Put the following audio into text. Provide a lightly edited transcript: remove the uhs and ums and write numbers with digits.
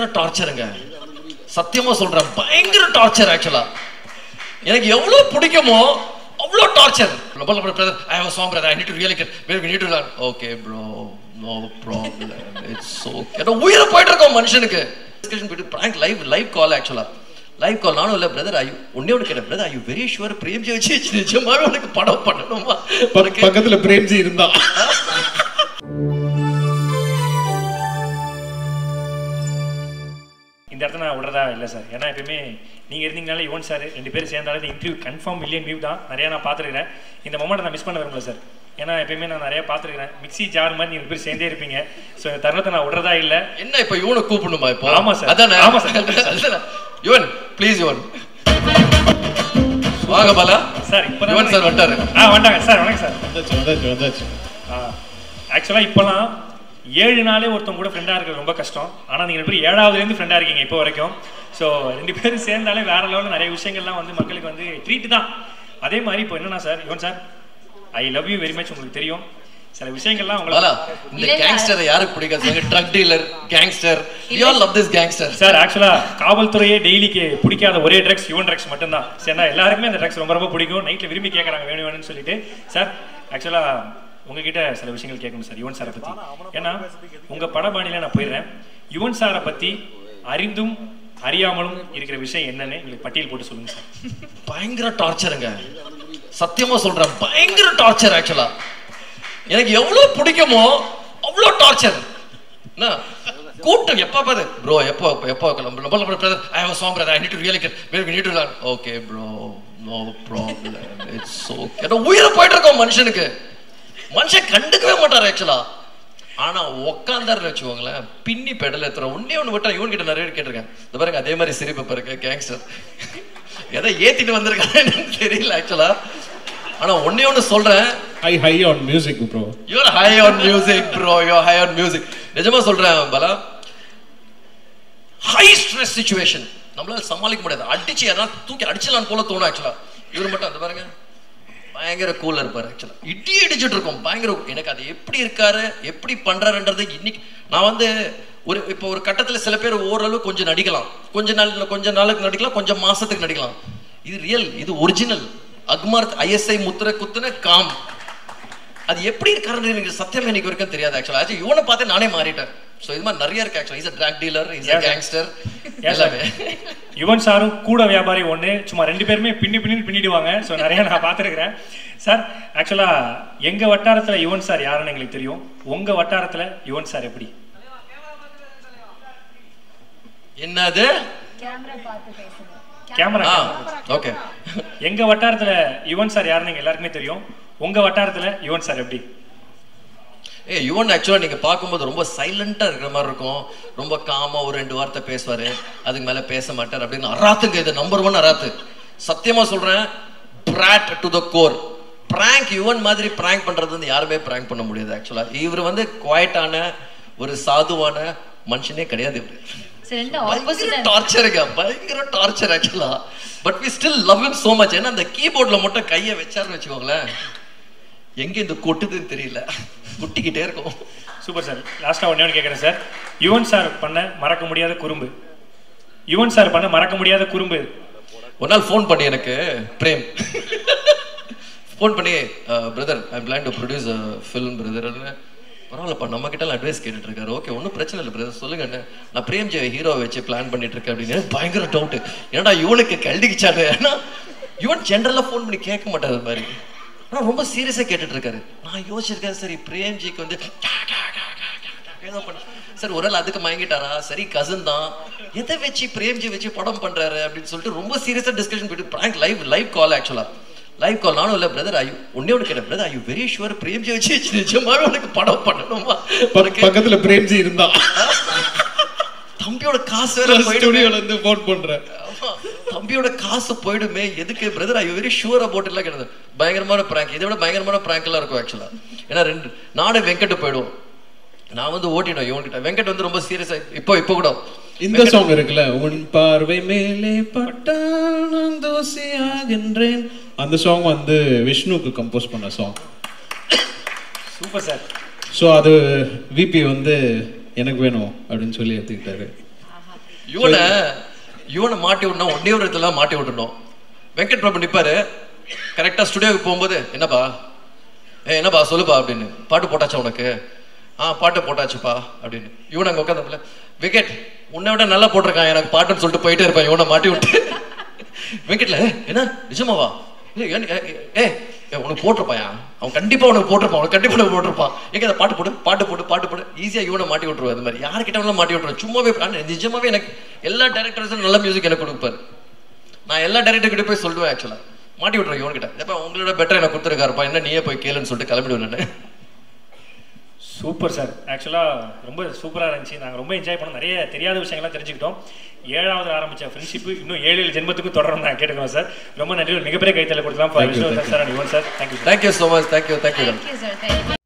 பயங்கர டார்ச்சருங்க. சத்தியமா சொல்றேன், பயங்கர டார்ச்சர். ஆக்சுவலா எனக்கு எவ்வளவு பிடிக்குமோ அவ்வளோ torture. brother, I have a song brother, I need to really get, we need to learn. Okay bro, no problem, it's okay. உயிரை போயிட்டு இருக்கோம் மனுஷனுக்கு. டிஸ்கஷன் போயிட்டு prank live call. ஆக்சுவலா லைவ் கால் நானும் இல்லை பிரதர். ஒன்னே ஒன்று கேட்டேன், brother I you very sure Premji வச்சு நிஜமாவே உனக்கு படம் பண்ணணுமா? பக்கத்துல பிரேம்ஜி இருந்தா இந்த இடத்துல நான் விடுறதா இல்லை சார். ஏன்னா எப்பயுமே நீங்கள் இருந்தீங்கனாலே யுவன் சார் 2 பேரும் சேர்ந்தாலும் இந்த இன்டர்வியூ கன்ஃபார்ம் மில்லியன் வியூ தான். நிறையா நான் பார்த்துருக்கிறேன். இந்த மொமெண்ட் நான் மிஸ் பண்ண விரும்பல சார். ஏன்னா எப்பயுமே நான் நிறையா பார்த்துருக்கிறேன். மிக்சி ஜார் மாதிரி நீங்கள் பேர் சேர்ந்தே இருப்பீங்க. ஸோ இந்த தருணத்தை நான் விடுறதா இல்லை. என்ன இப்போ யுவனை கூப்பிடணுமா இப்போ? ஆமாம் சார். அதானே? ஆமாம் சார். யுவன் ப்ளீஸ், யுவன் வாங்க பாலா சார். இப்போ யுவன் சார் வந்துட்டாரு. வந்துட்டாங்க சார். வணக்கம் சார். வந்தாச்சு. ஆக்சுவலாக இப்போலாம் 7 நாளே ஒருத்தவங்க கூட ஃப்ரெண்டாக இருக்கிறது ரொம்ப கஷ்டம். ஆனால் நீங்கள் 2 பேரும் 7வதுலேருந்து ஃப்ரெண்டாக இருக்கீங்க இப்போ வரைக்கும். ஸோ 2 பேரும் சேர்ந்தாலே வேற லெவலில் நிறைய விஷயங்கள்லாம் வந்து மக்களுக்கு வந்து ட்ரீட் தான். அதே மாதிரி இப்போ என்னன்னா sir, Yuvan sir I love you very much. உங்களுக்கு தெரியும் சில விஷயங்கள்லாம் உங்களுக்கு. இந்த கேங்ஸ்டரை யாருக்கு பிடிக்காது? Drug dealer, gangster, you all love this gangster. Sir ஆக்சுவலாக காவல்துறையே டெய்லிக்கு பிடிக்காத ஒரே ட்ரக்ஸ் யுவன் ட்ரக்ஸ் மட்டும்தான். சரிண்ணா, எல்லாருக்குமே அந்த ட்ரக்ஸ் ரொம்ப ரொம்ப பிடிக்கும். நைட்டில் விரும்பி கேட்குறாங்க வேணும் வேணும்னு சொல்லிட்டு. சார் ஆக்சுவலாக உங்ககிட்ட சில விஷயங்கள் கேட்கணும் சார் யுவன் சாரை பற்றி. ஏன்னா உங்கள் படபாணியில் நான் போயிடுறேன். யுவன் சாரை பற்றி அறிந்தும் அறியாமலும் இருக்கிற விஷயம் என்னன்னு எங்களுக்கு பட்டியல் போட்டு சொல்லுங்க சார். பயங்கர டார்ச்சருங்க. சத்தியமா சொல்றேன், பயங்கர டார்ச்சர். ஆக்சுவலா எனக்கு எவ்வளவு பிடிக்குமோ அவ்வளோ டார்ச்சர். கூட்டம் எப்ப பாரு ப்ரோ, எப்போ brother, I have a song brother, I need to really get, we need to learn. Okay bro, no problem, it's okay. உயிரை போயிட்டு இருக்கோம் மனுஷனுக்கு. மனுஷன் கண்டுக்கவே மாட்டார் ஆக்சுவலா. ஆனா உக்காந்தாரு வச்சுக்கோங்களேன், பின்னி பெடல் எத்துற ஒன்னே ஒன்று விட்டா. இவன் கிட்ட நிறைய கேட்டிருக்கேன். இந்த பாருங்க அதே மாதிரி சிரிப்பு பாருங்க, கேங்ஸ்டர் எதை ஏத்திட்டு வந்திருக்கான்னு தெரியல ஆக்சுவலா. ஆனா ஒன்னே ஒன்று சொல்றேன், high on music bro. You're high on music bro, you're high on music. நிஜமா சொல்றேன் பாலா, ஹை ஸ்ட்ரெஸ் சிச்சுவேஷன் நம்மளால சமாளிக்க முடியாது. அடிச்சு யாராவது தூக்கி அடிச்சலான்னு போல தோணும் ஆக்சுவலா. இவர் மட்டும் அந்த பாருங்க பயங்கர கூலா இருப்பாரு. ஆக்சுவலா இடி அடிச்சுட்டு இருக்கோம் பயங்கர. எனக்கு அது எப்படி இருக்காரு, எப்படி பண்றாருன்றது இன்னைக்கு நான் வந்து இப்போ ஒரு கட்டத்துல சில பேர் ஓரளவு கொஞ்சம் நடிக்கலாம், கொஞ்ச நாளுக்கு நடிக்கலாம், கொஞ்சம் மாசத்துக்கு நடிக்கலாம். இது ரியல், இது ஒரிஜினல். அக்மார் ISI முத்திரை குத்துன காம். அது எப்படி இருக்காருன்னு எனக்கு சத்தியமா இன்னைக்கு வரைக்கும் தெரியாது ஆக்சுவலா. இவனை பார்த்து நானே மாறிட்டேன். ஸோ இது மாதிரி நிறைய இருக்கு actually. Is a drug dealer, is a gangster, எல்லாமே. யுவன் சாரும் கூட வியாபாரி ஒன்று, சும்மா 2 பேருமே பின்னிடுவாங்க. ஸோ நிறைய நான் பார்த்துருக்கிறேன் சார். ஆக்சுவலாக எங்கள் வட்டாரத்தில் யுவன் சார் யாருன்னு எங்களுக்கு தெரியும். உங்கள் வட்டாரத்தில் யுவன் சார் எப்படி? என்னது கேமரா? ஓகே. எங்கள் வட்டாரத்தில் யுவன் சார் யாருன்னு எங்கள் எல்லாருக்குமே தெரியும். உங்கள் வட்டாரத்தில் யுவன் சார் எப்படி? யுவன் ஆக்சுவலாக நீங்கள் பார்க்கும்போது ரொம்ப சைலண்டாக இருக்கிற மாதிரி இருக்கும். ரொம்ப காமாக ஒரு 2 வார்த்தை பேசுவார், அதுக்கு மேலே பேச மாட்டார் அப்படின்னு. அராத்துங்க, இது நம்பர் 1 அராத்து. சத்தியமாக சொல்கிறேன், brat to the core. Prank Yuvan மாதிரி பிராங்க் பண்ணுறது வந்து யாருமே பிராங்க் பண்ண முடியாது ஆக்சுவலாக. இவர் வந்து குவாய்ட்டான ஒரு சாதுவான மனுஷனே கிடையாது. டார்ச்சருங்க, பயங்கர torture actually. But we still love him so much. ஏன்னா அந்த கீபோர்ட்ல மட்டும் கையை வச்சாருன்னு வச்சுக்கோங்களேன், எங்க இந்த கொட்டுதுன்னு தெரியல, கொட்டிக்கிட்டே இருக்கும். Super sir. லாஸ்டா ஒண்ணு கேட்குறேன் சார். யுவன் சார் பண்ண மறக்க முடியாத குறும்பு. யுவன் சார் பண்ண மறக்க முடியாத குறும்பு. ஒரு நாள் ஃபோன் பண்ணி எனக்கு பிரேம் ஃபோன் பண்ணி, brother I am plan to produce a film brother. பரவாயில்லப்பா, நம்ம கிட்ட அட்வைஸ் கேட்டுட்டு இருக்காரு. ஓகே, ஒன்றும் பிரச்சனை இல்லை பிரதர், சொல்லுங்க. நான் பிரேம்ஜி ஹீரோ வச்சு பிளான் பண்ணிட்டு இருக்கேன் அப்படின்னு. பயங்கர டவுட், ஏன்னா இவனுக்கு கல்டிக்கிச்சாரு. ஏன்னா இவன் ஜென்ரலாக ஃபோன் பண்ணி கேட்க மாட்டார் அது மாதிரி. ஆனால் ரொம்ப சீரியஸாக கேட்டுட்டு இருக்காரு. நான் யோசிச்சிருக்கேன், சரி பிரேம்ஜிக்கு வந்து ஏதோ பண்ண சார், ஒரு நாள் அதுக்கு மயங்கிட்டாரா? சரி கசன் தான், எதை வச்சு பிரேம்ஜி வச்சு படம் பண்றாரு அப்படின்னு சொல்லிட்டு ரொம்ப சீரியஸாக டிஸ்கஷன் போயிட்டு பிராங்க் லைவ் கால். ஆக்சுவலா லைவ் கால் நானும் இல்லை பிரதர். ஒன்னே ஒன்று கேட்டேன், brother I you very sure Premji வச்சு நிஜமாவே உனக்கு படம் பண்ணணுமா? பக்கத்துல பிரேம்ஜி இருந்தா தம்பியோட காசு வேற போயிடுமே, போன் பண்றேன். தம்பியோட காசு போயிடுமே, எதுக்கு brother I you very sure about எல்லாம் கிடையாது. பயங்கரமான பிராங்க், இதை விட பயங்கரமான பிராங்க் எல்லாம் இருக்கும் ஆக்சுவலா. ஏன்னா நானும் வெங்கட் போயிடுவோம். நான் வந்து ஓட்டிடும் இவன்கிட்ட. வெங்கட் வந்து ரொம்ப சீரியஸா இப்போ கூட இந்த சாங் இருக்குல்ல, உன் பார்வை மேலே பட்டான் தோசியாகின்றேன், அந்த சாங் வந்து விஷ்ணுக்கு கம்போஸ் பண்ண சாங். Super sir. ஸோ அது விபி வந்து எனக்கு வேணும் அப்படின்னு சொல்லி எடுத்துக்கிட்டாரு. இவனை மாட்டி விடணும், ஒன்னே ஒரு இடத்துல மாட்டி விட்டுணும். வெங்கட் பிரபு நிப்பாரு கரெக்டா ஸ்டுடியோவுக்கு போகும்போது, என்னப்பா சொல்லுப்பா அப்படின்னு. பாட்டு போட்டாச்சா உனக்கு? பாட்டு போட்டாச்சுப்பா அப்படின்னு. இவன் அங்க உட்காந்து, விக்கெட் உன்னை விட நல்லா போட்டிருக்கான் எனக்கு பாட்டுன்னு சொல்லிட்டு போயிட்டே இருப்பான் இவனை மாட்டி விட்டு. வெங்கட்ல என்ன நிஜமாவா? உனக்கு போட்டிருப்பாயா? அவன் கண்டிப்பா உனக்கு போட்டிருப்பான். எங்க அந்த பாட்டு போடு ஈஸியா இவனை மாட்டி விட்டுருவான். அது மாதிரி யாருக்கிட்ட மாட்டி விட்டுருவேன் சும்மாவே. நிஜமாவே எனக்கு எல்லா டைரக்டர்ஸும் நல்ல மியூசிக் எனக்கு கொடுப்பாரு. நான் எல்லா டைரக்டர்கிட்ட போய் சொல்லுவேன், ஆக்சுவலா மாட்டி விட்டுருவேன் இவன்கிட்ட. எப்ப உங்களோட பெட்டர் எனக்கு கொடுத்துருக்காருப்பா, என்ன நீயே போய் கேளுன்னு சொல்லிட்டு கிளம்பிடுவேன் நான். சூப்பர் சார், ஆக்சுவலாக ரொம்ப சூப்பராக இருந்துச்சு. நாங்கள் ரொம்ப என்ஜாய் பண்ணோம், நிறைய தெரியாத விஷயங்கள்லாம் தெரிஞ்சுக்கிட்டோம். 7வது ஆரம்பித்த ஃப்ரெண்ட்ஷிப்பு இன்னும் 7 ஜென்மத்துக்கு தொடரணும் நான் கேட்டுக்கிறோம் சார். ரொம்ப நன்றி. ஒரு மிகப்பெரிய கைத்தலை கொடுக்கலாம் sir. Yuvan sir, thank you. Thank you so much. Thank you.